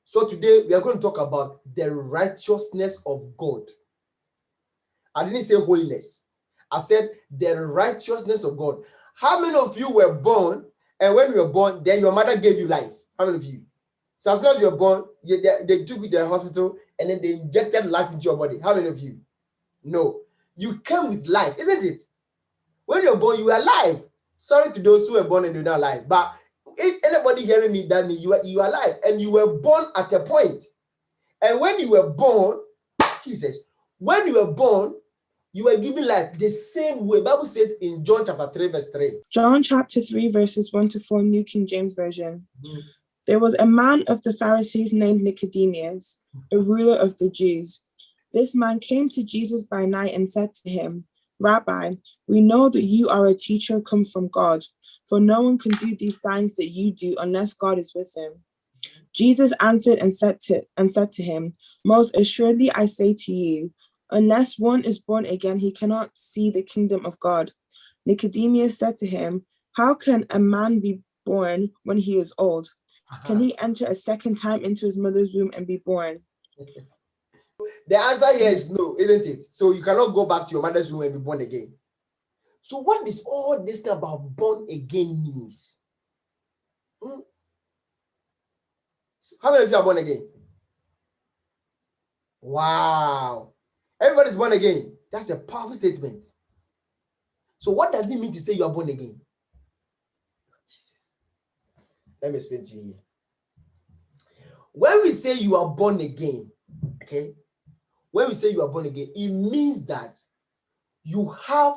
So today we are going to talk about the righteousness of God. I didn't say holiness. I said the righteousness of God. How many of you were born, and when you were born, then your mother gave you life? How many of you? So as soon as you were born, they took you to the hospital and then they injected life into your body. How many of you? No. You came with life, isn't it? When you're born, you are alive. Sorry to those who were born and they're not alive. But if anybody hearing me, that means you are alive. And you were born at a point. And when you were born, Jesus, when you were born, you were given life the same way. Bible says in John chapter 3, verse 3. John chapter 3, verses 1 to 4, New King James Version. There was a man of the Pharisees named Nicodemus, a ruler of the Jews. This man came to Jesus by night and said to him, Rabbi, we know that you are a teacher come from God, for no one can do these signs that you do unless God is with him. Jesus answered and said to him, Most assuredly I say to you, unless one is born again, he cannot see the kingdom of God. Nicodemus said to him, How can a man be born when he is old? Can he enter a second time into his mother's womb and be born? The answer here is no, isn't it? So you cannot go back to your mother's womb and be born again. So what does all this thing about born again means? How many of you are born again? Wow. Everybody's born again. That's a powerful statement. So what does it mean to say you are born again? Jesus. Let me explain to you here. When we say you are born again, okay? When we say you are born again, it means that you have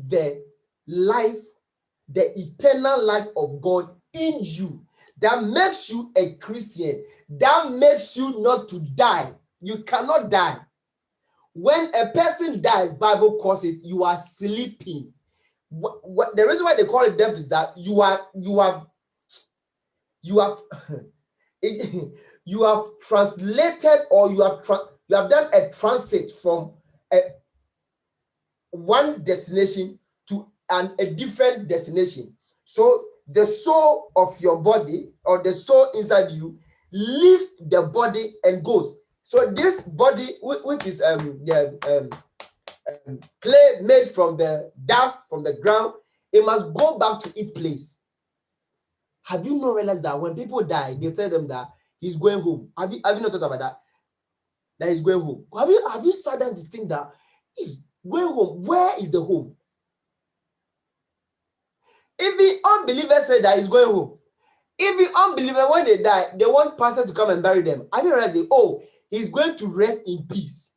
the life, the eternal life of God in you. That makes you a Christian. That makes you not to die. You cannot die. When a person dies, Bible calls it, you are sleeping. The reason why they call it death is that you have you have translated, or you have done a transit from one destination to a different destination. So the soul of your body, or the soul inside you, leaves the body and goes. So this body, which is clay made from the dust, from the ground, it must go back to its place. Have you not realized that when people die, they tell them that he's going home? Have you not thought about that? That he's going home. Have you sat down to think that going home, where is the home? If the unbeliever said that he's going home, if the unbeliever, when they die, they want pastors to come and bury them, have you realized that, oh, he's going to rest in peace?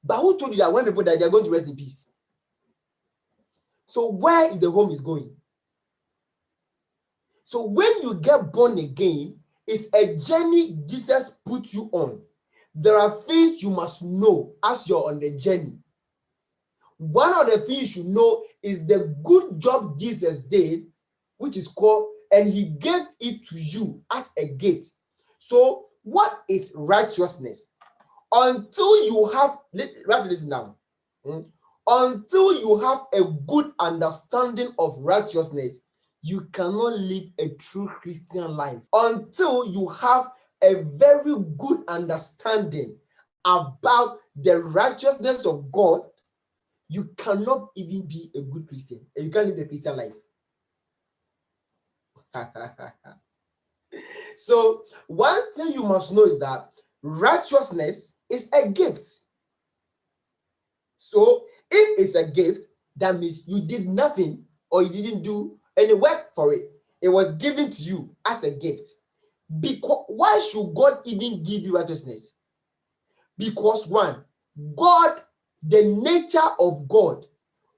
But who told you that when people die, they're going to rest in peace? So where is the home is going? So when you get born again, it's a journey Jesus put you on. There are things you must know as you're on the journey. One of the things you know is the good job Jesus did, which is called, and he gave it to you as a gift. So what is righteousness? Until you have, write this down. Until you have a good understanding of righteousness, you cannot live a true Christian life. Until you have a very good understanding about the righteousness of God, you cannot even be a good Christian. And you can't live the Christian life. So one thing you must know is that righteousness is a gift. So if it's a gift, that means you did nothing, or you didn't do any work for it. It was given to you as a gift. Because why should God even give you righteousness? Because one, God, the nature of God.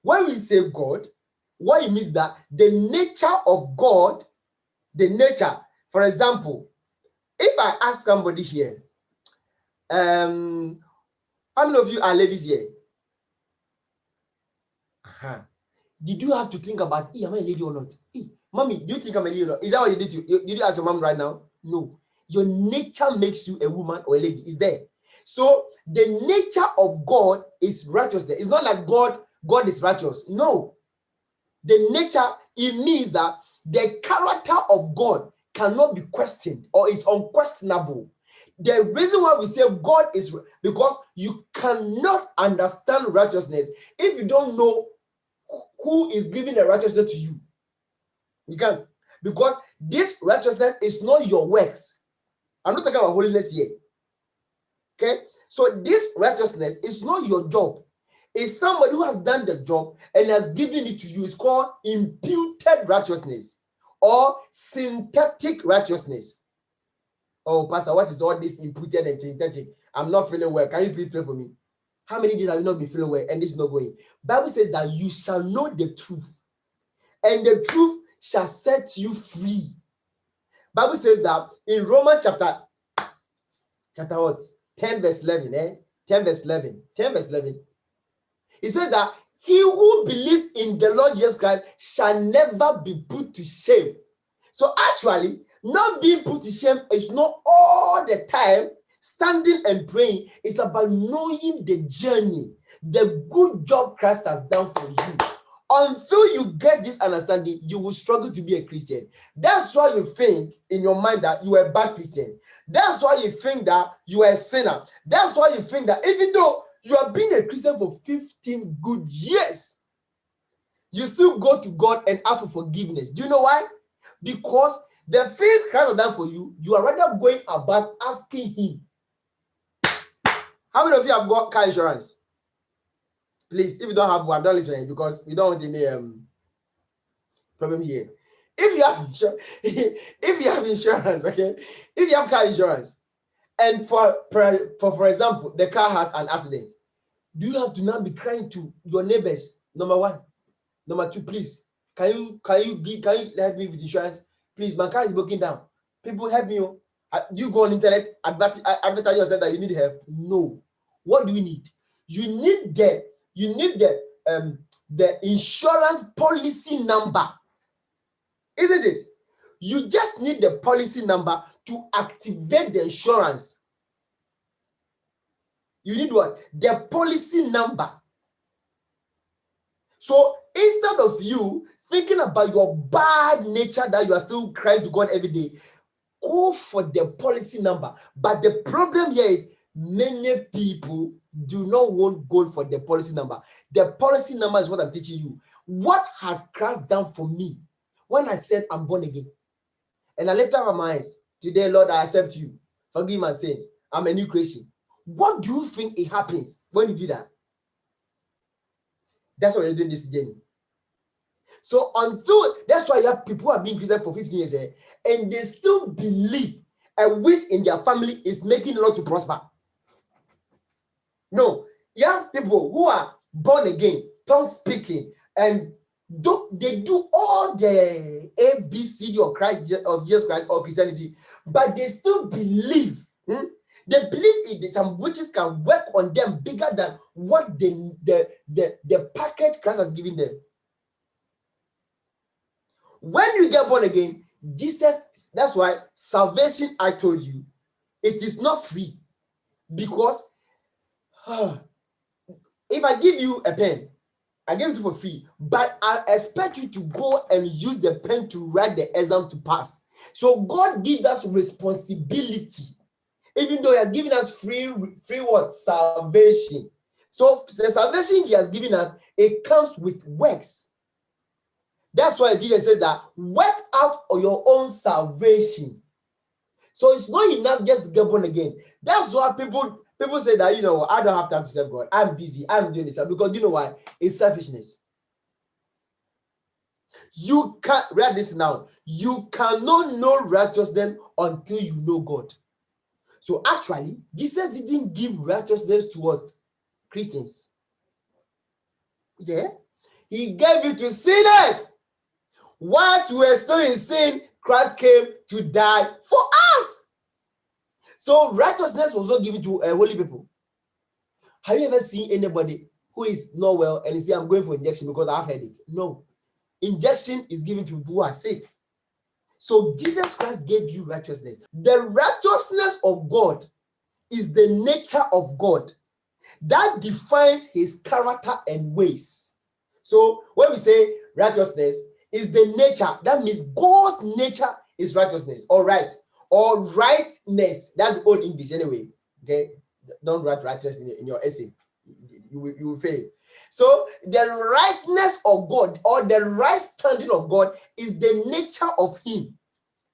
When we say God, what it means that the nature of God, the nature, for example, if I ask somebody here, how many of you are ladies here? Did you have to think about, am I a lady or not? Mommy, do you think I'm a lady or not? Is that what you did? Did you ask your mom right now? No. Your nature makes you a woman or a lady. It's there. So the nature of God is righteousness. It's not like God is righteous. No. The nature, it means that the character of God cannot be questioned or is unquestionable. The reason why we say God is because you cannot understand righteousness if you don't know who is giving the righteousness to you. You can't, because this righteousness is not your works. I'm not talking about holiness here. Okay, so this righteousness is not your job. It's somebody who has done the job and has given it to you. It's called imputed righteousness or synthetic righteousness. Oh, Pastor, what is all this imputed and synthetic? I'm not feeling well. Can you please pray for me? How many days have you not been feeling well and this is not going? Bible says that you shall know the truth, and the truth shall set you free. Bible says that in Romans chapter what? 10 verse 11, 10 verse 11. It says that he who believes in the Lord Jesus Christ shall never be put to shame. So actually, not being put to shame is not all the time standing and praying. It's about knowing the journey, the good job Christ has done for you. Until you get this understanding, you will struggle to be a Christian. That's why you think in your mind that you are a bad Christian. That's why you think that you are a sinner. That's why you think that even though you have been a Christian for 15 good years, you still go to God and ask for forgiveness. Do you know why? Because the things Christ has done for you, you are rather going about asking him. How many of you have got car insurance? Please, if you don't have one, don't listen to it because we don't want any problem here. If you have insurance, okay, if you have car insurance, and for example, the car has an accident, do you have to now be crying to your neighbors? Number one, number two, please, can you help me with insurance? Please, my car is broken down. People help me. Do you go on internet advertise yourself that you need help? No. What do you need? You need the insurance policy number, isn't it? You just need the policy number to activate the insurance. You need what? The policy number. So instead of you thinking about your bad nature that you are still crying to God every day, go for the policy number. But the problem here is many people do not want gold for the policy number. The policy number is what I'm teaching you. What has Christ done for me when I said I'm born again? And I lift up my eyes. Today, Lord, I accept you. Forgive my sins. I'm a new creation. What do you think it happens when you do that? That's why you're doing this journey. So that's why you have people who have been Christian for 15 years, and they still believe a witch in their family is making the Lord to prosper. No, you have people who are born again, tongue speaking, and they do all the ABCD of Jesus Christ or Christianity, but they still believe. They believe some witches can work on them bigger than what the package Christ has given them. When you get born again, Jesus, that's why salvation, I told you, it is not free. Because if I give you a pen, I give it for free, but I expect you to go and use the pen to write the exams to pass. So God gives us responsibility, even though He has given us free what? Salvation. So the salvation He has given us, it comes with works. That's why Jesus says that work out your own salvation. So it's not enough just to get born again. That's why people say that, I don't have time to serve God. I'm busy. I'm doing this. Because you know why? It's selfishness. You can't read this now. You cannot know righteousness until you know God. So actually, Jesus didn't give righteousness to what? Christians. Yeah. He gave it to sinners. Whilst we were still in sin, Christ came to die for us. So righteousness was not given to holy people. Have you ever seen anybody who is not well and say, I'm going for injection because I have headache? No. Injection is given to people who are sick. So Jesus Christ gave you righteousness. The righteousness of God is the nature of God that defines His character and ways. So when we say righteousness is the nature, that means God's nature is righteousness, or right, or rightness. That's old English anyway. Okay, don't write righteous in your essay. You will fail. So the rightness of God, or the right standing of God, is the nature of him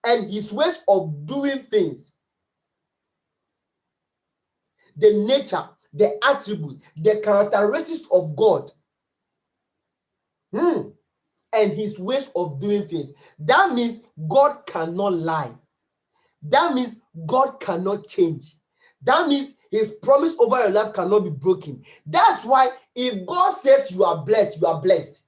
and his ways of doing things. The nature, the attribute, the characteristics of God. And his ways of doing things. That means God cannot lie. That means God cannot change. That means his promise over your life cannot be broken. That's why if God says you are blessed, you are blessed.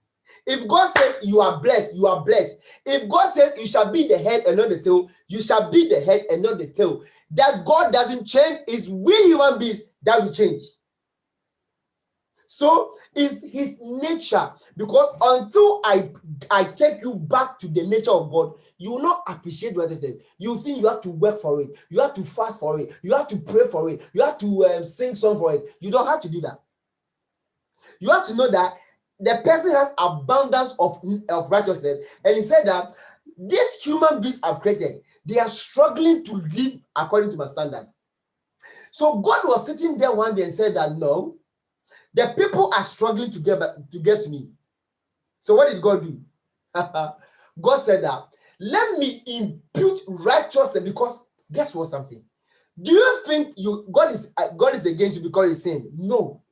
If God says you are blessed, you are blessed. If God says you shall be the head and not the tail, you shall be the head and not the tail. That God doesn't change, is we human beings that will change. So it's his nature, because until I take you back to the nature of God, you will not appreciate what I said. You think you have to work for it, you have to fast for it, you have to pray for it, you have to sing song for it. You don't have to do that. You have to know that the person has abundance of righteousness, and he said that these human beings I've created, they are struggling to live according to my standard. So God was sitting there one day and said that no, the people are struggling to get to me. So what did God do? God said that, let me impute righteousness, because guess what, something? Do you think God is against you because you sin? No.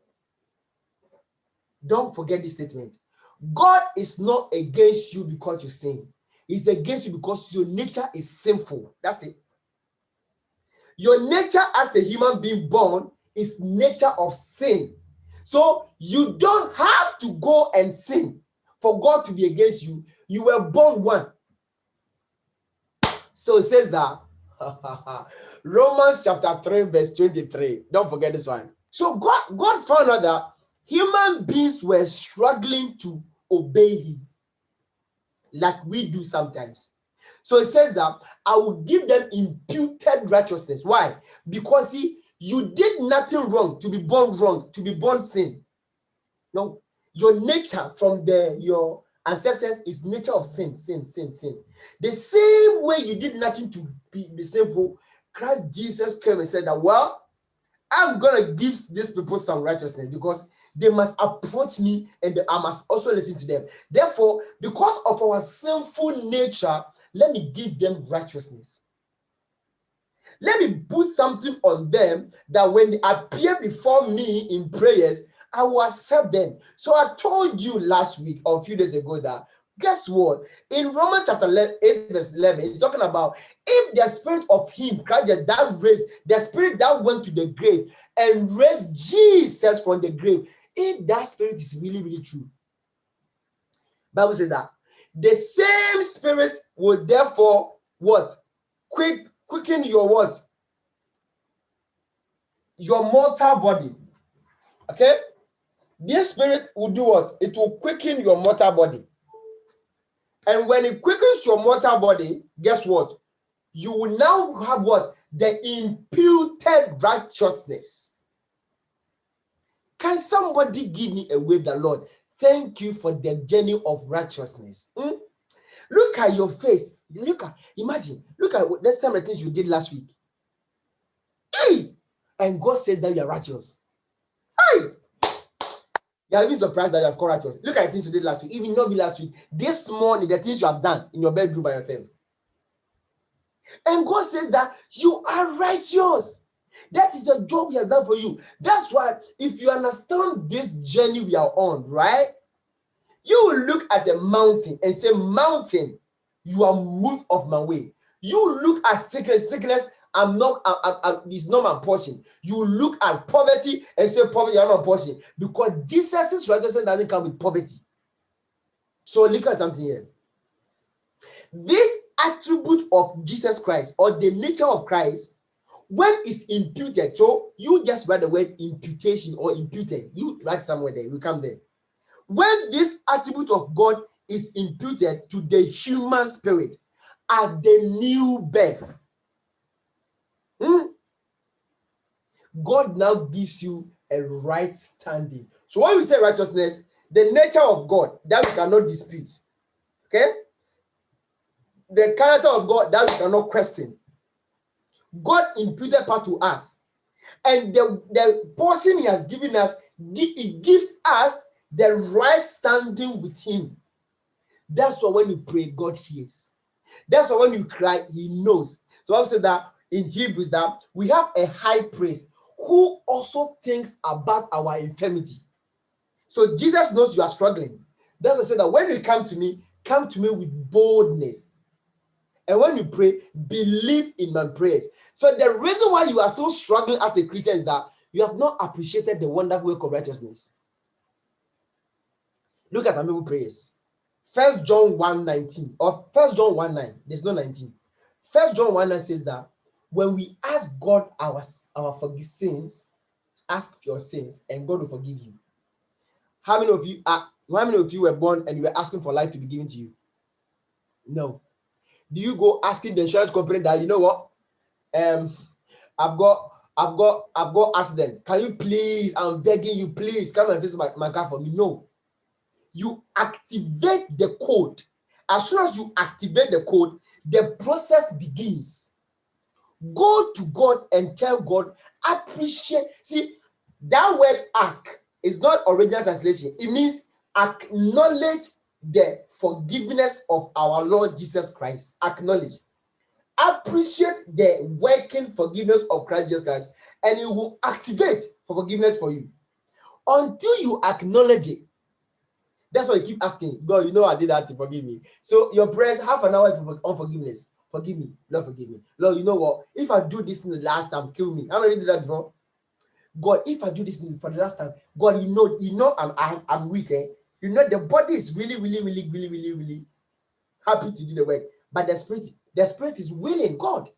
Don't forget this statement. God is not against you because you sin. He's against you because your nature is sinful. That's it. Your nature as a human being born is nature of sin. So you don't have to go and sin for God to be against you. You were born one. So it says that Romans chapter 3 verse 23. Don't forget this one. So God found out that human beings were struggling to obey him like we do sometimes. So it says that I will give them imputed righteousness. Why? Because you did nothing wrong to be born sin. No, your nature from your ancestors is nature of sin. The same way you did nothing to be sinful, Christ Jesus came and said that, well, I'm going to give these people some righteousness because they must approach me and I must also listen to them. Therefore, because of our sinful nature, let me give them righteousness. Let me put something on them that when they appear before me in prayers, I will accept them. So I told you last week or a few days ago that, guess what? In Romans chapter 8 verse 11, it's talking about if the spirit of him, Christ that raised, the spirit that went to the grave and raised Jesus from the grave, if that spirit is really, really true, Bible says that the same spirit will therefore what? Quicken your what? Your mortal body. Okay? This spirit will do what? It will quicken your mortal body. And when it quickens your mortal body, guess what? You will now have what? The imputed righteousness. Can somebody give me a wave that, Lord, thank you for the journey of righteousness? Look at your face. Imagine. Look at this time the things you did last week. Hey! And God says that you are righteous. Hey! You are even surprised that you have called righteous. Look at the things you did last week. Even not be last week. This morning, the things you have done in your bedroom by yourself. And God says that you are righteous. That is the job he has done for you. That's why if you understand this journey we are on, right? You will look at the mountain and say, mountain, you are moved off my way. You look at sickness, it's not my portion. You look at poverty and say, poverty, you are not my portion. Because Jesus' righteousness doesn't come with poverty. So look at something here. This attribute of Jesus Christ, or the nature of Christ, when it's imputed, so you just write the word imputation or imputed. You write somewhere there, we come there. When this attribute of God is imputed to the human spirit at the new birth, God now gives you a right standing. So when we say righteousness, the nature of God that we cannot dispute, okay? the character of God that we cannot question. God imputed part to us, and the portion He has given us, it gives us the right standing with Him. That's why when you pray, God hears. That's why when you cry, He knows. So I've said that in Hebrews that we have a high priest who also thinks about our infirmity. So Jesus knows you are struggling. That's why I said that when you come to me with boldness. And when you pray, believe in my prayers. So the reason why you are so struggling as a Christian is that you have not appreciated the wonderful work of righteousness. Look at our prayers. 1 John 1:19 or 1 John 1:9. There's no 19. 1 John 1:9 says that when we ask God our forgive sins, ask for your sins, and God will forgive you. How many of you were born and you were asking for life to be given to you? No. Do you go asking the insurance company that, you know what? I've got accident. Can you please? I'm begging you, please come and visit my car for me. No. You activate the code. As soon as you activate the code, the process begins. Go to God and tell God, appreciate. See, that word ask is not original translation. It means acknowledge the forgiveness of our Lord Jesus Christ. Acknowledge. Appreciate the working forgiveness of Christ Jesus Christ, and it will activate for forgiveness for you. Until you acknowledge it, that's why you keep asking, God, you know I did that to forgive me. So your prayers, half an hour on forgiveness. Forgive me. Lord, forgive me. Lord, you know what? If I do this in the last time, kill me. How many did that before? God, if I do this for the last time, God, you know I'm weak. You know the body is really happy to do the work. But the spirit is willing, God.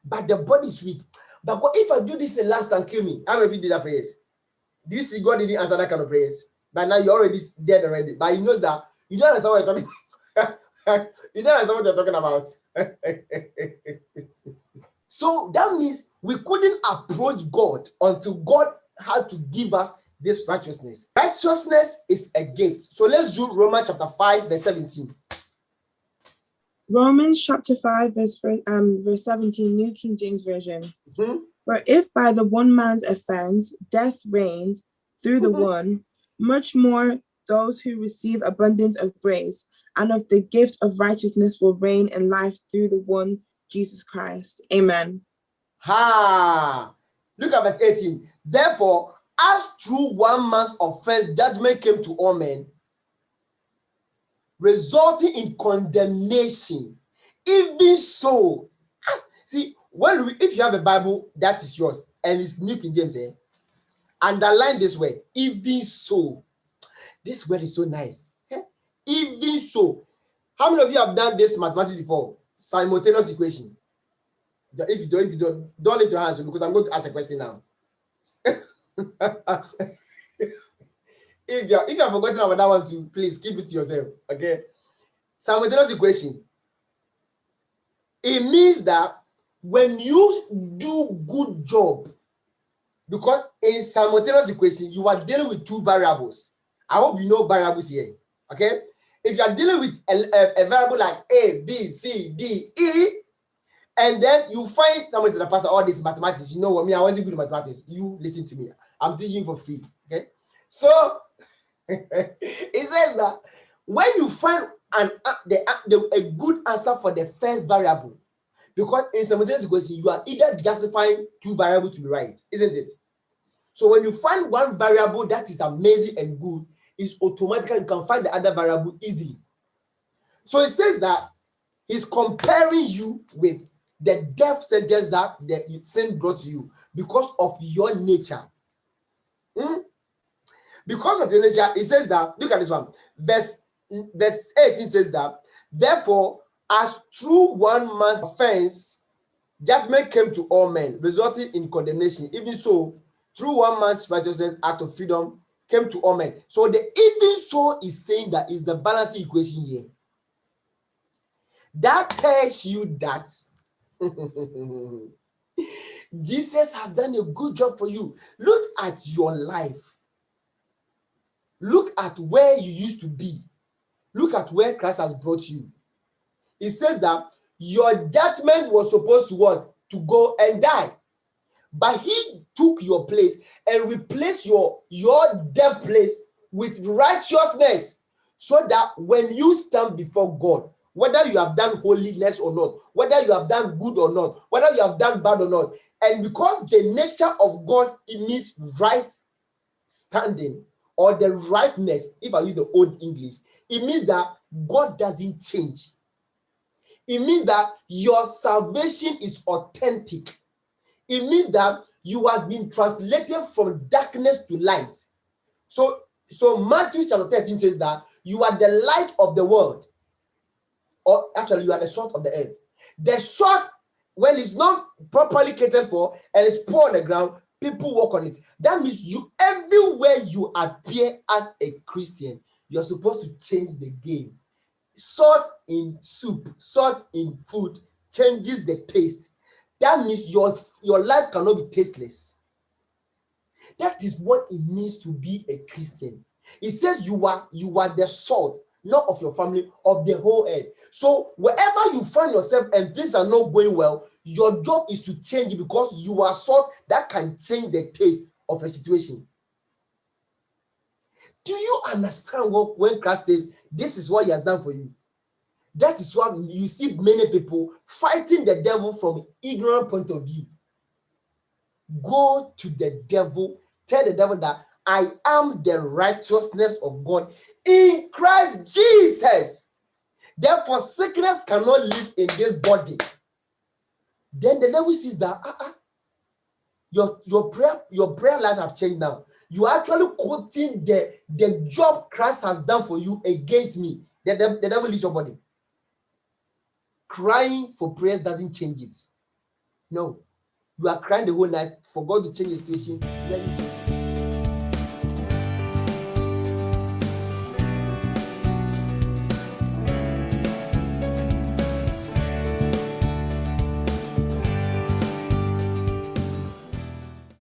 But the body is weak. But God, if I do this the last time, kill me. How many of you did that prayers? Do you see God didn't answer that kind of prayers? But now you're already dead already. But He knows that you don't understand what you're talking about. You don't understand what you're talking about. So that means we couldn't approach God until God had to give us this righteousness. Righteousness is a gift. So let's do Romans chapter 5, verse 17. Romans chapter 5, verse 17, New King James Version. Mm-hmm. For if by the one man's offense death reigned through the one, much more those who receive abundance of grace and of the gift of righteousness will reign in life through the one Jesus Christ. Amen. Look at verse 18. Therefore, as through one man's offense judgment came to all men, resulting in condemnation, even so. See, if you have a Bible that is yours and it's New King James, underline this word, even so. This word is so nice. Even so. How many of you have done this mathematics before? Simultaneous equation. If you don't lift your hands because I'm going to ask a question now. If you have forgotten about that one too, please keep it to yourself. Okay. Simultaneous equation. It means that when you do good job, because in simultaneous equation, you are dealing with two variables. I hope you know variables here. Okay. If you are dealing with a variable like A, B, C, D, E, and then you find someone said, Pastor, all this mathematics, you know what, I wasn't good at mathematics. You listen to me. I'm teaching you for free. Okay. So it says that when you find a good answer for the first variable, because in simultaneous equation, you are either justifying two variables to be right, isn't it? So when you find one variable that is amazing and good, it's automatically you can find the other variable easily. So it says that he's comparing you with the death sentence that the sin brought to you because of your nature. Because of your nature, it says that, look at this one. Verse 18 says that, therefore, as through one man's offense, judgment came to all men, resulting in condemnation. Even so, through one man's righteousness, act of freedom came to all men. So the even so is saying that is the balancing equation here. That tells you that Jesus has done a good job for you. Look at your life. Look at where you used to be. Look at where Christ has brought you. it says that your judgment was supposed to what? To go and die. But he took your place and replaced your death place with righteousness, so that when you stand before God, whether you have done holiness or not, whether you have done good or not, whether you have done bad or not, and because the nature of God, it means right standing or the rightness, if I use the old English, it means that God doesn't change. It means that your salvation is authentic. It means that you have been translated from darkness to light. So Matthew chapter 13 says that you are the light of the world. Or actually, you are the salt of the earth. The salt, when it's not properly catered for and it's poured on the ground, people walk on it. That means you, everywhere you appear as a Christian, you're supposed to change the game. Salt in soup, salt in food changes the taste. That means your life cannot be tasteless. That is what it means to be a Christian. It says you are the salt, not of your family, of the whole earth. So wherever you find yourself and things are not going well, your job is to change it, because you are salt that can change the taste of a situation. Do you understand when Christ says this is what he has done for you? That is why you see many people fighting the devil from ignorant point of view. Go to the devil, tell the devil that I am the righteousness of God in Christ Jesus. Therefore, sickness cannot live in this body. Then the devil sees that your prayer life have changed now. You are actually quoting the job Christ has done for you against me. The devil leaves your body. Crying for prayers doesn't change it. No. You are crying the whole night for God to change the situation.